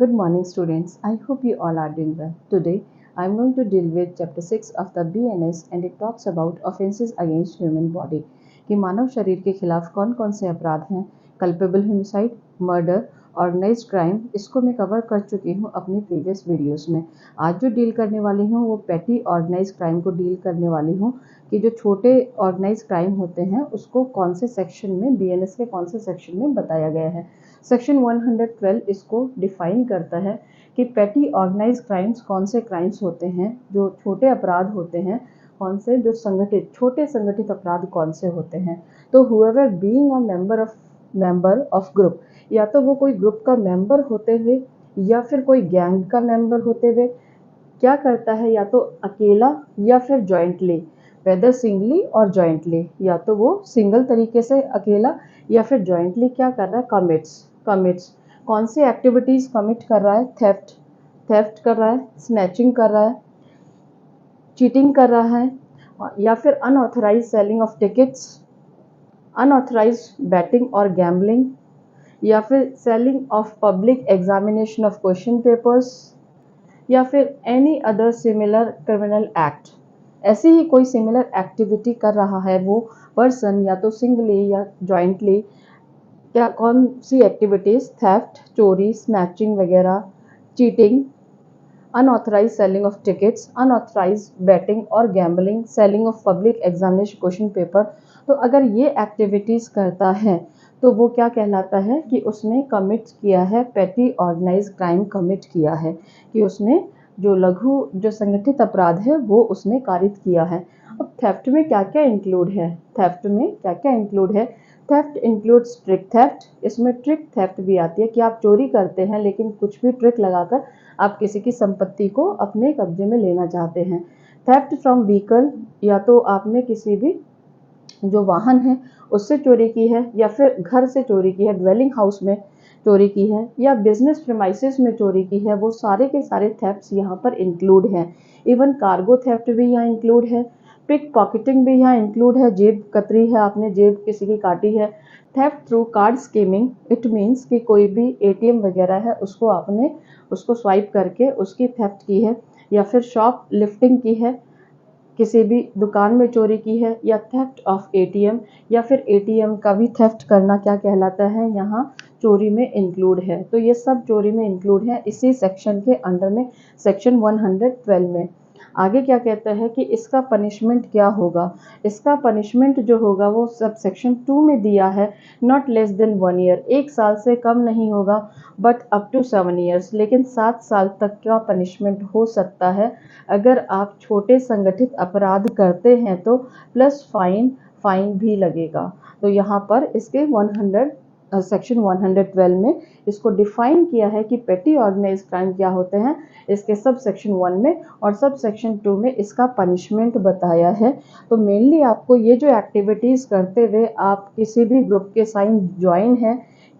Good morning, students. I hope you all are doing well. Today, I am going to deal with Chapter 6 of the BNS and it talks about offenses against human body. कि मानव शरीर के खिलाफ कौन कौन से अपराध हैं, culpable homicide, murder, organised crime, इसको मैं कवर कर चुकी हूँ अपनी प्रीवियस वीडियोस में। आज जो डील करने वाली हूँ वो पेटी ऑर्गेनाइज्ड क्राइम को डील करने वाली हूँ कि जो छोटे ऑर्गेनाइज्ड क्राइम होते हैं उसको कौन से सेक्शन में, बीएनएस के कौन से सेक्शन में बताया गया है। सेक्शन 112 इसको डिफाइन करता है कि पेटी ऑर्गेनाइज्ड क्राइम्स कौन से क्राइम्स होते हैं, जो छोटे अपराध होते हैं कौन से, जो संगठित छोटे संगठित अपराध कौन से होते हैं। तो whoever being a member of group, या तो वो कोई ग्रुप का मेंबर होते हुए या फिर कोई गैंग का मेंबर होते हुए क्या करता है, या तो अकेला या फिर जॉइंटली, वेदर सिंगली और जॉइंटली, या तो वो सिंगल तरीके से अकेला या फिर जॉइंटली क्या कर रहा है, कमिट्स कौन सी एक्टिविटीज कमिट कर रहा है, थेफ्ट कर रहा है, स्नैचिंग कर रहा है, चीटिंग कर रहा है, या फिर unauthorised selling of tickets, unauthorized batting और गैम्बलिंग, या फिर selling of public examination of question papers, या फिर any other similar criminal act. ऐसी ही कोई सिमिलर एक्टिविटी कर रहा है वो पर्सन, या तो सिंगली या जॉइंटली, क्या कौन सी एक्टिविटीज़, थेफ्ट, चोरी, स्नैचिंग वगैरह, cheating, unauthorise selling of tickets, unauthorized batting और gambling, selling of public examination question paper. तो अगर ये एक्टिविटीज़ करता है तो वो क्या कहलाता है कि उसने कमिट किया है, पेटी ऑर्गेनाइज क्राइम कमिट किया है, कि उसने जो लघु जो संगठित अपराध है वो उसने कारित किया है। अब थेफ्ट में क्या क्या इंक्लूड है, थेफ्ट इंक्लूड्स ट्रिक थेफ्ट। इसमें ट्रिक थेफ्ट भी आती है कि आप चोरी करते हैं लेकिन कुछ भी ट्रिक लगाकर आप किसी की संपत्ति को अपने कब्जे में लेना चाहते हैं। थेफ्ट फ्रॉम व्हीकल, या तो आपने किसी भी जो वाहन है उससे चोरी की है, या फिर घर से चोरी की है, ड्वेलिंग हाउस में चोरी की है, या बिजनेस प्रीमाइसेस में चोरी की है, वो सारे के सारे थेफ्ट्स यहाँ पर इंक्लूड हैं। इवन कार्गो थेफ्ट भी यहाँ इंक्लूड है, पिक पॉकेटिंग भी यहाँ इंक्लूड है, जेब कतरी है, आपने जेब किसी की काटी है। Theft through card skimming, it means कि कोई भी एटीएम वगैरह है उसको आपने उसको स्वाइप करके उसकी थेफ्ट की है, या फिर शॉप लिफ्टिंग की है, किसी भी दुकान में चोरी की है, या थेफ्ट ऑफ एटीएम, या फिर एटीएम का भी थेफ्ट करना क्या कहलाता है, यहाँ चोरी में इंक्लूड है। तो ये सब चोरी में इंक्लूड है इसी सेक्शन के अंडर में, सेक्शन 112 में। आगे क्या कहता है कि इसका पनिशमेंट क्या होगा। इसका पनिशमेंट जो होगा वो सब सेक्शन 2 में दिया है, नॉट लेस देन 1 ईयर, 1 साल से कम नहीं होगा, बट अप टू 7 ईयर्स, लेकिन 7 साल तक का पनिशमेंट हो सकता है अगर आप छोटे संगठित अपराध करते हैं तो, प्लस फाइन भी लगेगा। तो यहाँ पर इसके सेक्शन 112 में इसको डिफाइन किया है कि पेटी ऑर्गेनाइज्ड क्राइम क्या होते हैं, इसके सब सेक्शन 1 में और सब सेक्शन 2 में इसका पनिशमेंट बताया है। तो मेनली आपको ये जो एक्टिविटीज़ करते हुए आप किसी भी ग्रुप के साथ ज्वाइन हैं,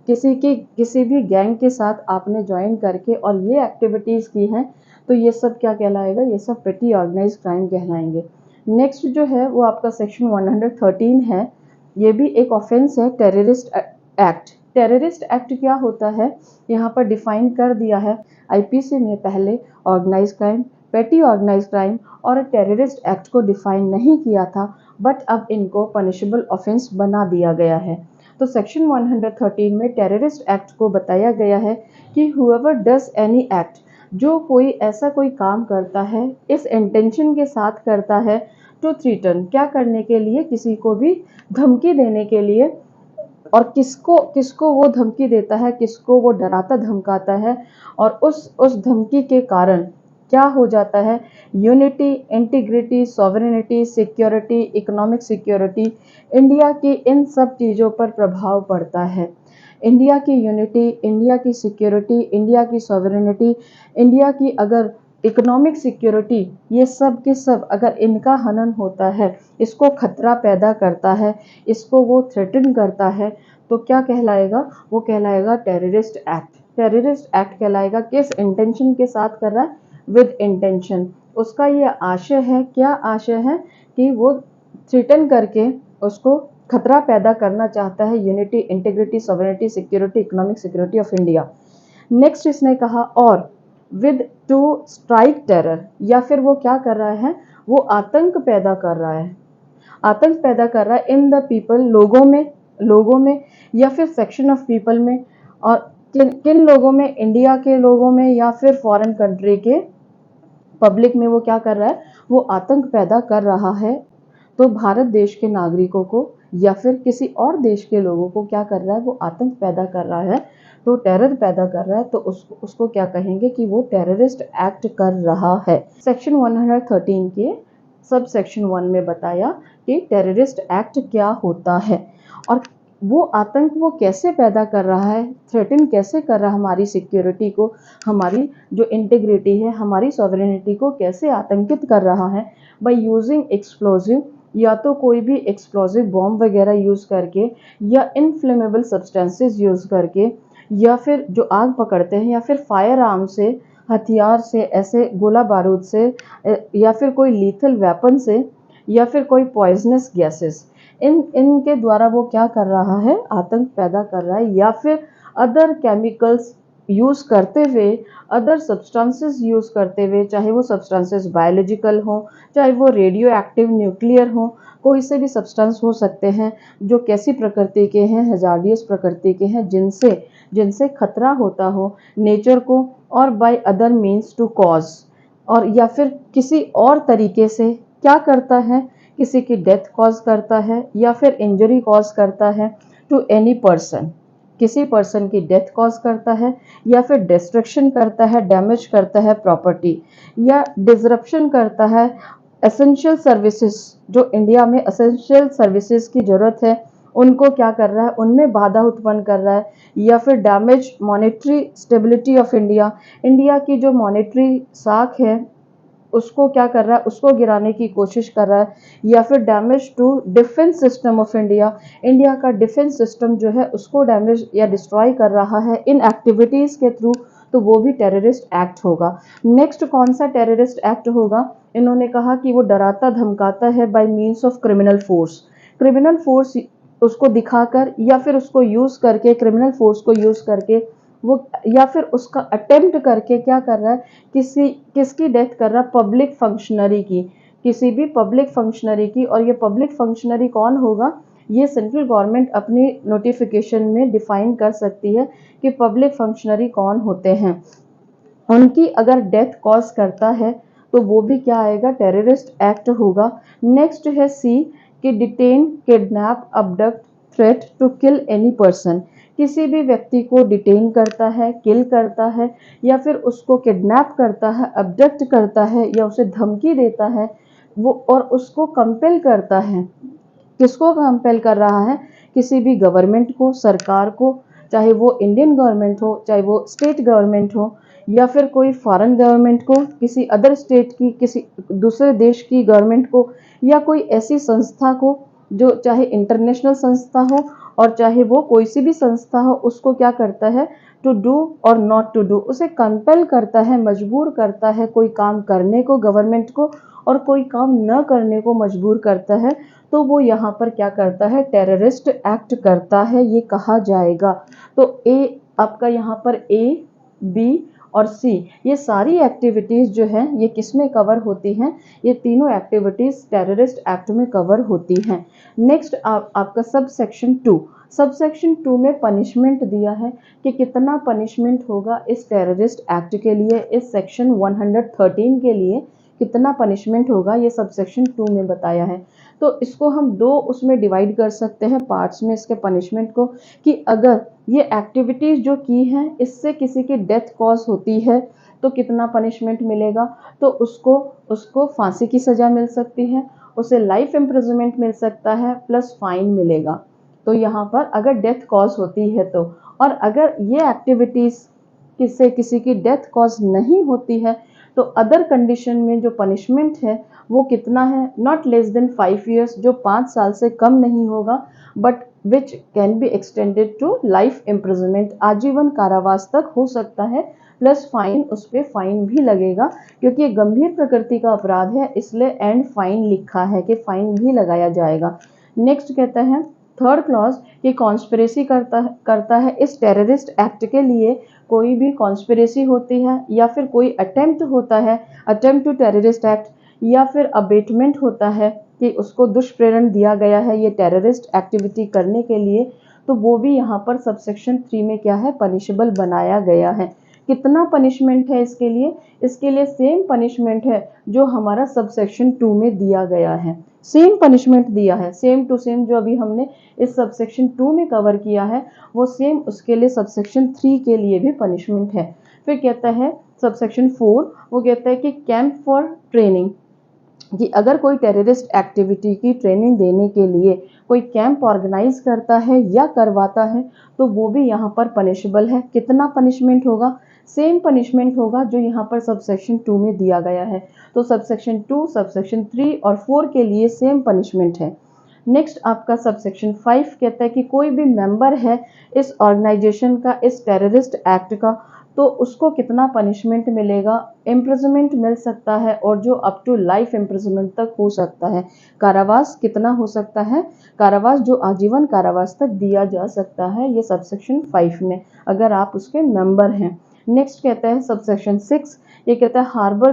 किसी भी गैंग के साथ आपने ज्वाइन करके और ये एक्टिविटीज़ की हैं, तो ये सब क्या कहलाएगा, ये सब पेटी ऑर्गेनाइज्ड क्राइम कहलाएंगे। नेक्स्ट जो है वो आपका सेक्शन 113 है, ये भी एक ऑफेंस है, टेररिस्ट एक्ट। टेररिस्ट एक्ट क्या होता है यहाँ पर डिफाइन कर दिया है आईपीसी में। पहले ऑर्गेनाइज्ड क्राइम, पेटी ऑर्गेनाइज्ड क्राइम और टेररिस्ट एक्ट को डिफाइन नहीं किया था, बट अब इनको पनिशेबल ऑफेंस बना दिया गया है। तो सेक्शन 113 में टेररिस्ट एक्ट को बताया गया है कि हुएवर डज एनी एक्ट, जो कोई ऐसा कोई काम करता है इस इंटेंशन के साथ करता है, टू थ्रीटन, क्या करने के लिए, किसी को भी धमकी देने के लिए, और किसको किसको वो धमकी देता है, किसको वो डराता धमकाता है, और उस धमकी के कारण क्या हो जाता है, unity, integrity, sovereignty, security, economic security, India की इन सब चीज़ों पर प्रभाव पड़ता है। इंडिया की यूनिटी, इंडिया की सिक्योरिटी, इंडिया की सॉवरेनिटी, इंडिया की अगर इकोनॉमिक सिक्योरिटी, ये सब के सब अगर इनका हनन होता है, इसको खतरा पैदा करता है, इसको वो थ्रेटन करता है, तो क्या कहलाएगा, वो कहलाएगा टेररिस्ट एक्ट। टेररिस्ट एक्ट कहलाएगा किस इंटेंशन के साथ कर रहा है, विद इंटेंशन। उसका ये आशय है, क्या आशय है, कि वो थ्रेटन करके उसको खतरा पैदा करना चाहता है unity, integrity, sovereignty, security, economic security of India. Next इसने कहा और विद टू स्ट्राइक टेरर, या फिर वो क्या कर रहा है, वो आतंक पैदा कर रहा है, आतंक पैदा कर रहा है इन द पीपल, लोगों में या फिर सेक्शन ऑफ पीपल में, और किन किन लोगों में, इंडिया के लोगों में या फिर फॉरेन कंट्री के पब्लिक में वो क्या कर रहा है, वो आतंक पैदा कर रहा है। तो भारत देश के नागरिकों को या फिर किसी और देश के लोगों को क्या कर रहा है, वो आतंक पैदा कर रहा है, तो टेरर पैदा कर रहा है, तो उसको क्या कहेंगे कि वो टेररिस्ट एक्ट कर रहा है। सेक्शन 113 के सब सेक्शन 1 में बताया कि टेररिस्ट एक्ट क्या होता है और वो आतंक वो कैसे पैदा कर रहा है, थ्रेटन कैसे कर रहा है हमारी सिक्योरिटी को, हमारी जो इंटीग्रिटी है, हमारी सॉवरेनिटी को कैसे आतंकित कर रहा है, बाय यूजिंग एक्सप्लोजिव, या तो कोई भी एक्सप्लोजिव बॉम्ब वगैरह यूज़ करके, या इनफ्लेमेबल सब्सटेंसेस यूज़ करके, या फिर जो आग पकड़ते हैं, या फिर फायर आर्म से, हथियार से, ऐसे गोला बारूद से, या फिर कोई लीथल वेपन से, या फिर कोई पॉइजनस गैसेस, इनके द्वारा वो क्या कर रहा है, आतंक पैदा कर रहा है, या फिर अदर केमिकल्स यूज़ करते हुए, अदर सब्सटेंसेस यूज़ करते हुए, चाहे वो सब्सटेंसेस बायोलॉजिकल हो, चाहे वो रेडियो एक्टिव न्यूक्लियर हो, कोई से भी सब्सटेंस हो सकते हैं जो कैसी प्रकृति के हैं, हजार्डियस प्रकृति के हैं, जिनसे जिनसे खतरा होता हो नेचर को, और by other means to cause, और या फिर किसी और तरीके से क्या करता है, किसी की डेथ कॉज करता है या फिर इंजरी कॉज करता है टू एनी पर्सन, किसी पर्सन की डेथ कॉज करता है, या फिर डिस्ट्रक्शन करता है, डैमेज करता है प्रॉपर्टी, या डिसरप्शन करता है एसेंशियल सर्विसेज, जो इंडिया में एसेंशियल सर्विसेज की जरूरत है उनको क्या कर रहा है, उनमें बाधा उत्पन्न कर रहा है, या फिर damage monetary stability of India, India की जो मॉनेटरी साख है उसको क्या कर रहा है, उसको गिराने की कोशिश कर रहा है, या फिर damage to defence system of India, India का डिफेंस सिस्टम जो है उसको डैमेज या डिस्ट्रॉय कर रहा है इन एक्टिविटीज़ के थ्रू, तो वो भी टेररिस्ट एक्ट होगा। नेक्स्ट कौन सा टेररिस्ट एक्ट होगा, इन्होंने कहा कि वो डराता धमकाता है bye means of criminal force, criminal force उसको दिखाकर या फिर उसको यूज़ करके, क्रिमिनल फोर्स को यूज़ करके वो, या फिर उसका अटेम्प्ट करके क्या कर रहा है, किसकी डेथ कर रहा है, पब्लिक फंक्शनरी की, किसी भी पब्लिक फंक्शनरी की, और ये पब्लिक फंक्शनरी कौन होगा, ये सेंट्रल गवर्नमेंट अपनी नोटिफिकेशन में डिफाइन कर सकती है कि पब्लिक फंक्शनरी कौन होते हैं, उनकी अगर डेथ कॉज करता है तो वो भी क्या आएगा, टेररिस्ट एक्ट होगा। नेक्स्ट है सी कि detain, kidnap, abduct, threat to kill any person, किसी भी व्यक्ति को डिटेन करता है, किल करता है, या फिर उसको किडनैप करता है, अबडक्ट करता है, या उसे धमकी देता है वो, और उसको कंपेल करता है, किसको कंपेल कर रहा है, किसी भी गवर्नमेंट को, सरकार को, चाहे वो इंडियन गवर्नमेंट हो, चाहे वो स्टेट गवर्नमेंट हो, या फिर कोई फॉरेन गवर्नमेंट को, किसी अदर स्टेट की, किसी दूसरे देश की गवर्नमेंट को, या कोई ऐसी संस्था को जो चाहे इंटरनेशनल संस्था हो और चाहे वो कोई सी भी संस्था हो, उसको क्या करता है, टू डू और नॉट टू डू, उसे कंपेल करता है, मजबूर करता है कोई काम करने को गवर्नमेंट को, और कोई काम न करने को मजबूर करता है, तो वो यहाँ पर क्या करता है, टेररिस्ट एक्ट करता है, ये कहा जाएगा। तो ए आपका यहाँ पर ए, बी और सी, ये सारी एक्टिविटीज़ जो हैं ये किस में कवर होती हैं, ये तीनों एक्टिविटीज़ टेररिस्ट एक्ट में कवर होती हैं। नेक्स्ट आपका सब सेक्शन 2, सब सेक्शन 2 में पनिशमेंट दिया है कि कितना पनिशमेंट होगा इस टेररिस्ट एक्ट के लिए, इस सेक्शन 113 के लिए कितना पनिशमेंट होगा, ये सब सेक्शन 2 में बताया है। तो इसको हम दो उसमें डिवाइड कर सकते हैं पार्ट्स में इसके पनिशमेंट को, कि अगर ये एक्टिविटीज़ जो की हैं इससे किसी की डेथ कॉज होती है तो कितना पनिशमेंट मिलेगा, तो उसको फांसी की सज़ा मिल सकती है, उसे लाइफ इम्प्रिजनमेंट मिल सकता है, प्लस फाइन मिलेगा। तो यहाँ पर अगर डेथ कॉज होती है तो, और अगर ये एक्टिविटीज़ किससे किसी की डेथ कॉज नहीं होती है तो अदर कंडीशन में जो पनिशमेंट है वो कितना है, नॉट लेस देन 5 ईयर्स, जो 5 साल से कम नहीं होगा, but which can be extended to life imprisonment, आजीवन कारावास तक हो सकता है, प्लस फाइन, उस पर फाइन भी लगेगा, क्योंकि ये गंभीर प्रकृति का अपराध है इसलिए एंड फाइन लिखा है कि फाइन भी लगाया जाएगा। नेक्स्ट कहता है थर्ड क्लॉज ये कॉन्स्पिरेसी करता है इस टेररिस्ट एक्ट के लिए कोई भी कॉन्स्पिरेसी होती है या फिर कोई अटेम्प्ट होता है, अटेम्प्ट टू टेररिस्ट एक्ट, या फिर अबेटमेंट होता है कि उसको दुष्प्रेरण दिया गया है ये टेररिस्ट एक्टिविटी करने के लिए, तो वो भी यहाँ पर सबसेक्शन 3 में क्या है, पनिशेबल बनाया गया है। कितना पनिशमेंट है इसके लिए? इसके लिए सेम पनिशमेंट है जो हमारा सबसेक्शन 2 में दिया गया है, सेम पनिशमेंट दिया है, सेम टू सेम जो अभी हमने इस सबसेक्शन 2 में कवर किया है वो सेम उसके लिए सबसेक्शन 3 के लिए भी पनिशमेंट है। फिर कहता है सबसेक्शन 4, वो कहता है कि कैंप फॉर ट्रेनिंग, कि अगर कोई टेररिस्ट एक्टिविटी की ट्रेनिंग देने के लिए कोई कैंप ऑर्गेनाइज करता है या करवाता है तो वो भी यहाँ पर पनिशेबल है। कितना पनिशमेंट होगा? सेम पनिशमेंट होगा जो यहाँ पर सबसेक्शन 2 में दिया गया है। तो सबसेक्शन 2, सबसेक्शन 3 और 4 के लिए सेम पनिशमेंट है। नेक्स्ट आपका सबसेक्शन 5 कहता है कि कोई भी मेंबर है इस ऑर्गेनाइजेशन का, इस टेररिस्ट एक्ट का, तो उसको कितना पनिशमेंट मिलेगा? इम्प्रिजनमेंट मिल सकता है और जो अप टू लाइफ इम्प्रिजनमेंट तक हो सकता है। कारावास कितना हो सकता है? कारावास जो आजीवन कारावास तक दिया जा सकता है ये सबसेक्शन 5 में, अगर आप उसके मेंबर हैं। नेक्स्ट कहता है सबसेक्शन 6, ये कहता है हार्बर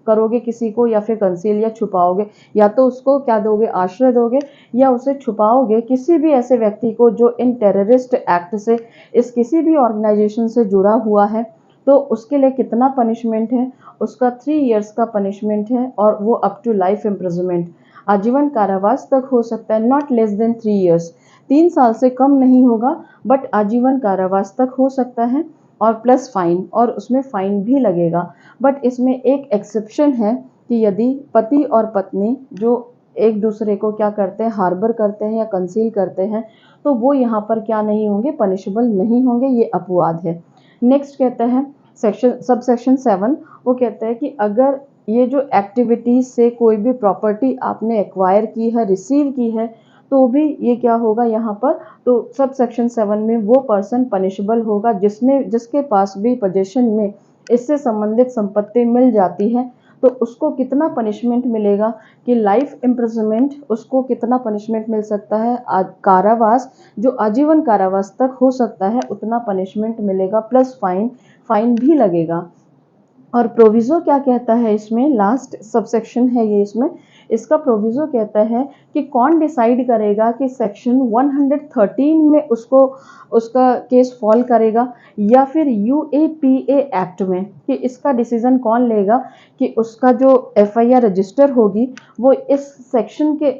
करोगे किसी को या फिर कंसील या छुपाओगे, या तो उसको क्या दोगे, आश्रय दोगे, या उसे छुपाओगे, किसी भी ऐसे व्यक्ति को जो इन टेररिस्ट एक्ट से, इस किसी भी ऑर्गेनाइजेशन से जुड़ा हुआ है, तो उसके लिए कितना पनिशमेंट है? उसका 3 इयर्स का पनिशमेंट है और वो अप टू लाइफ इम्प्रिजनमेंट, आजीवन कारावास तक हो सकता है, नॉट लेस देन 3 इयर्स, 3 साल से कम नहीं होगा, बट आजीवन कारावास तक हो सकता है, और प्लस फाइन, और उसमें फाइन भी लगेगा। बट इसमें एक एक्सेप्शन है कि यदि पति और पत्नी जो एक दूसरे को क्या करते हैं, हार्बर करते हैं या कंसील करते हैं, तो वो यहाँ पर क्या नहीं होंगे, पनिशेबल नहीं होंगे, ये अपवाद है। नेक्स्ट कहता है सबसेक्शन 7, वो कहता है कि अगर ये जो एक्टिविटीज से कोई भी प्रॉपर्टी आपने एक्वायर की है, रिसीव की है, तो भी ये क्या होगा यहाँ पर, तो सब सेक्शन 7 में वो पर्सन पनिशेबल होगा जिसके पास भी पोजेशन में इससे संबंधित संपत्ति मिल जाती है, तो उसको कितना पनिशमेंट मिलेगा कि लाइफ इम्प्रिजनमेंट, उसको कितना पनिशमेंट मिल सकता है, कारावास जो आजीवन कारावास तक हो सकता है उतना पनिशमेंट मिलेगा, प्लस फाइन भी लगेगा। और प्रोविजो क्या कहता है इसमें, लास्ट सबसेक्शन है ये, इसमें इसका प्रोविजो कहता है कि कौन डिसाइड करेगा कि सेक्शन 113 में उसका केस फॉल करेगा या फिर यूएपीए एक्ट में, कि इसका डिसीजन कौन लेगा कि उसका जो एफआईआर रजिस्टर होगी वो इस सेक्शन के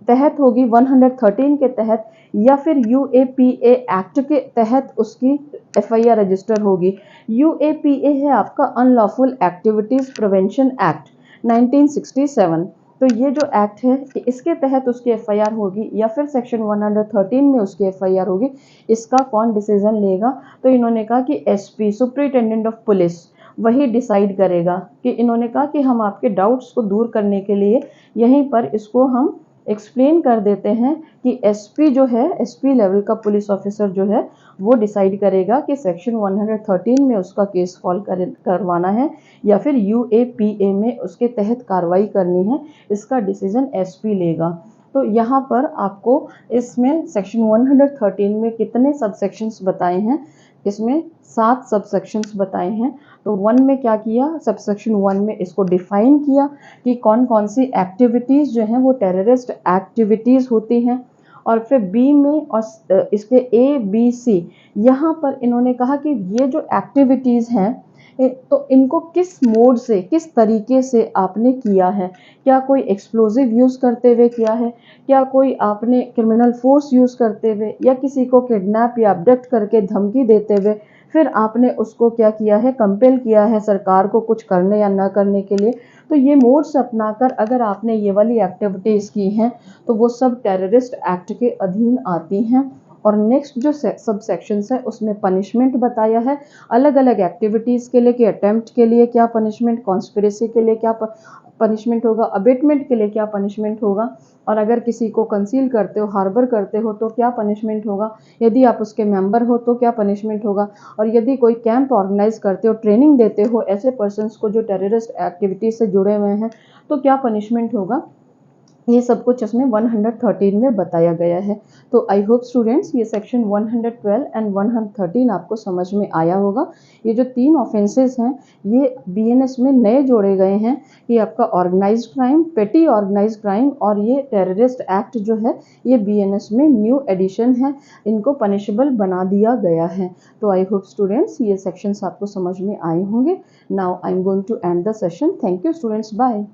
तहत होगी, 113 के तहत, या फिर यूएपीए एक्ट के तहत उसकी एफआईआर रजिस्टर होगी। यूएपीए है आपका अनलॉफुल एक्टिविटीज प्रिवेंशन एक्ट 1967, तो ये जो एक्ट है कि इसके तहत उसकी एफआईआर होगी या फिर सेक्शन 113 में उसकी एफआईआर होगी, इसका कौन डिसीजन लेगा? तो इन्होंने कहा कि एसपी, सुपरिटेंडेंट ऑफ पुलिस, वही डिसाइड करेगा। कि इन्होंने कहा कि हम आपके डाउट्स को दूर करने के लिए यहीं पर इसको हम एक्सप्लेन कर देते हैं कि एसपी जो है, एसपी लेवल का पुलिस ऑफिसर जो है वो डिसाइड करेगा कि सेक्शन 113 में उसका केस फॉल करवाना है या फिर यूएपीए में उसके तहत कार्रवाई करनी है, इसका डिसीजन एसपी लेगा। तो यहाँ पर आपको इसमें सेक्शन 113 में कितने सबसेक्शंस बताए हैं, इसमें 7 सबसेक्शंस बताए हैं। तो 1 में क्या किया, सबसेक्शन 1 में इसको डिफाइन किया कि कौन कौन सी एक्टिविटीज़ जो हैं वो टेररिस्ट एक्टिविटीज़ होती हैं। और फिर बी में और इसके ए बी सी, यहाँ पर इन्होंने कहा कि ये जो एक्टिविटीज़ हैं तो इनको किस मोड से, किस तरीके से आपने किया है, क्या कोई एक्सप्लोजिव यूज़ करते हुए किया है, क्या कोई आपने क्रिमिनल फोर्स यूज़ करते हुए, या किसी को किडनैप या अबडक्ट करके धमकी देते हुए फिर आपने उसको क्या किया है, कंपेल किया है सरकार को कुछ करने या न करने के लिए। तो ये मोड्स अपनाकर अगर आपने ये वाली एक्टिविटीज़ की हैं तो वो सब टेररिस्ट एक्ट के अधीन आती हैं। और नेक्स्ट जो सब सेक्शंस है उसमें पनिशमेंट बताया है अलग अलग एक्टिविटीज़ के लिए, कि अटेम्प्ट के लिए क्या पनिशमेंट, कॉन्स्पिरेसी के लिए क्या पनिशमेंट होगा, अबेटमेंट के लिए क्या पनिशमेंट होगा, और अगर किसी को कंसील करते हो, हार्बर करते हो तो क्या पनिशमेंट होगा, यदि आप उसके मेंबर हो तो क्या पनिशमेंट होगा, और यदि कोई कैंप ऑर्गेनाइज करते हो, ट्रेनिंग देते हो ऐसे पर्सन्स को जो टेररिस्ट एक्टिविटीज से जुड़े हुए हैं तो क्या पनिशमेंट होगा। ये सब कुछ इसमें 113 में बताया गया है। तो आई होप स्टूडेंट्स ये सेक्शन 112 एंड 113 आपको समझ में आया होगा। ये जो 3 ऑफेंसेस हैं ये बीएनएस में नए जोड़े गए हैं। ये आपका ऑर्गेनाइज्ड क्राइम, पेटी ऑर्गेनाइज्ड क्राइम और ये टेररिस्ट एक्ट जो है ये बीएनएस में न्यू एडिशन है। इनको पनिशेबल बना दिया गया है। तो आई होप स्टूडेंट्स ये सेक्शंस आपको समझ में आए होंगे। Now I am going to end the session. Thank you students, bye.